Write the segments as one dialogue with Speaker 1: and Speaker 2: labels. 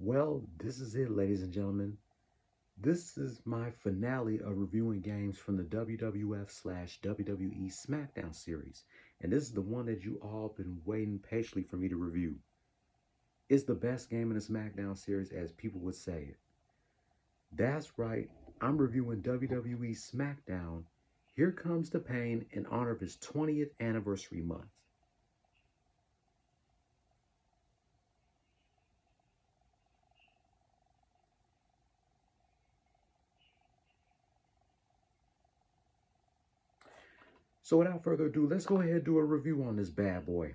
Speaker 1: Well, this is it, ladies and gentlemen. This is my finale of reviewing games from the WWF/WWE Smackdown series, and this is the one that you all been waiting patiently for me to review. It's the best game in the Smackdown series, as people would say it. That's right, I'm reviewing WWE Smackdown. Here Comes the Pain in honor of its 20th anniversary month. So without further ado, let's go ahead and do a review on this bad boy.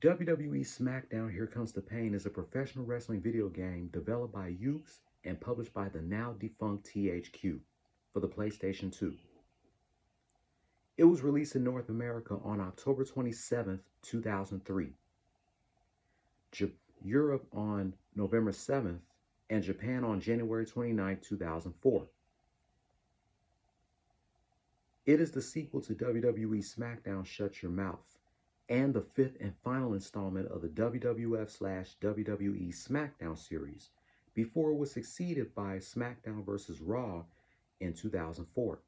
Speaker 1: WWE Smackdown Here Comes the Pain is a professional wrestling video game developed by Ukes and published by the now defunct THQ for the PlayStation 2. It was released in North America on October 27th, 2003, Europe on November 7th, and Japan on January 29th, 2004. It is the sequel to WWE Smackdown Shut Your Mouth, and the fifth and final installment of the WWF/WWE Smackdown series, before it was succeeded by SmackDown vs. Raw in 2004.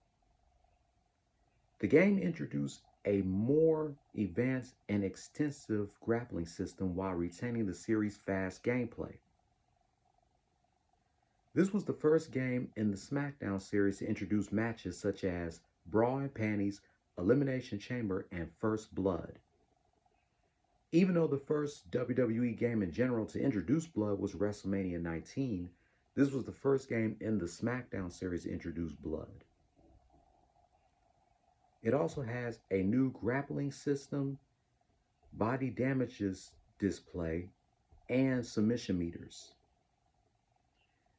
Speaker 1: The game introduced a more advanced and extensive grappling system while retaining the series' fast gameplay. This was the first game in the SmackDown series to introduce matches such as Bra and Panties, Elimination Chamber, and First Blood. Even though the first WWE game in general to introduce blood was WrestleMania 19, this was the first game in the SmackDown series to introduce blood. It also has a new grappling system, body damages display, and submission meters.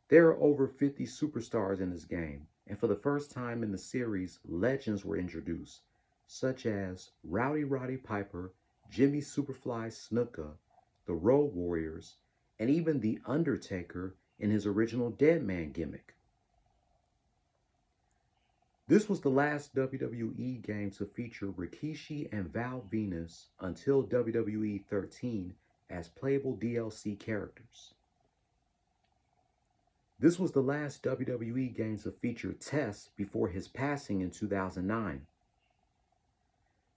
Speaker 1: There are over 50 superstars in this game, and for the first time in the series, legends were introduced, such as Rowdy Roddy Piper, Jimmy Superfly Snuka, the Road Warriors, and even The Undertaker in his original Deadman gimmick. This was the last WWE game to feature Rikishi and Val Venus until WWE 13 as playable DLC characters. This was the last WWE game to feature Test before his passing in 2009.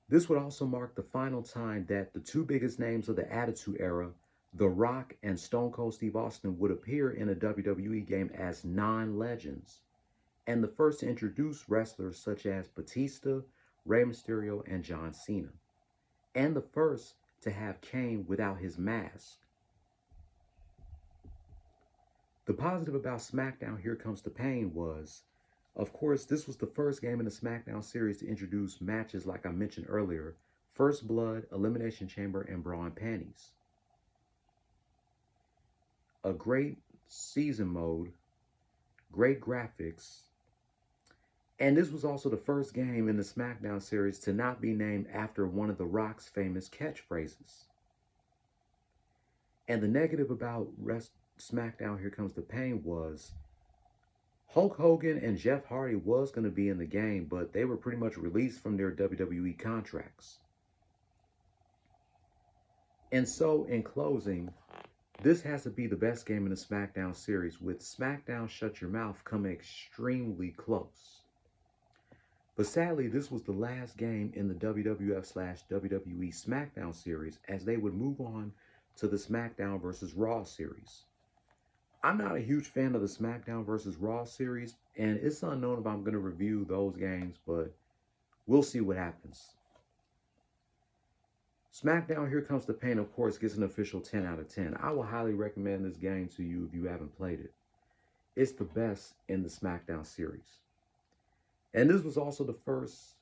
Speaker 1: This would also mark the final time that the two biggest names of the Attitude Era, The Rock and Stone Cold Steve Austin, would appear in a WWE game as non-legends, and the first to introduce wrestlers such as Batista, Rey Mysterio, and John Cena, and the first to have Kane without his mask. The positive about SmackDown Here Comes the Pain was, of course, this was the first game in the SmackDown series to introduce matches like I mentioned earlier, First Blood, Elimination Chamber, and Bra and Panties. A great season mode, great graphics, and this was also the first game in the SmackDown series to not be named after one of The Rock's famous catchphrases. And the negative about SmackDown Here Comes the Pain was Hulk Hogan and Jeff Hardy was going to be in the game, but they were pretty much released from their WWE contracts. And so, in closing, this has to be the best game in the SmackDown series, with SmackDown Shut Your Mouth coming extremely close. But sadly, this was the last game in the WWF/WWE Smackdown series, as they would move on to the SmackDown vs. Raw series. I'm not a huge fan of the SmackDown vs. Raw series, and it's unknown if I'm going to review those games, but we'll see what happens. SmackDown Here Comes the Pain, of course, gets an official 10 out of 10. I will highly recommend this game to you if you haven't played it. It's the best in the SmackDown series. And this was also the first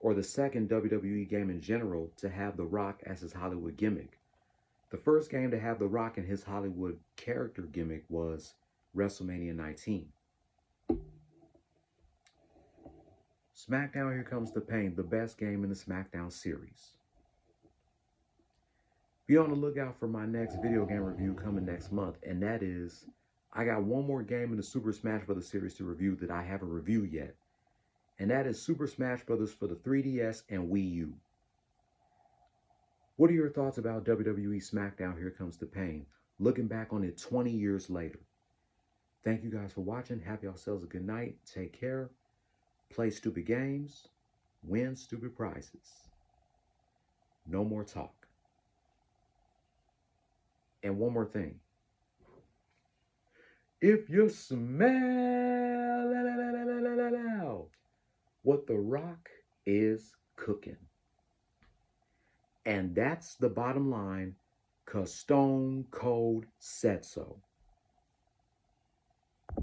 Speaker 1: or the second WWE game in general to have The Rock as his Hollywood gimmick. The first game to have The Rock and his Hollywood character gimmick was WrestleMania 19. SmackDown Here Comes the Pain, the best game in the SmackDown series. Be on the lookout for my next video game review coming next month, and that is, I got one more game in the Super Smash Bros. Series to review that I haven't reviewed yet, and that is Super Smash Bros. For the 3DS and Wii U. What are your thoughts about WWE SmackDown Here Comes the Pain? Looking back on it 20 years later. Thank you guys for watching. Have yourselves a good night. Take care. Play stupid games. Win stupid prizes. No more talk. And one more thing. If you smell what The Rock is cooking. And that's the bottom line, because Stone Cold said so.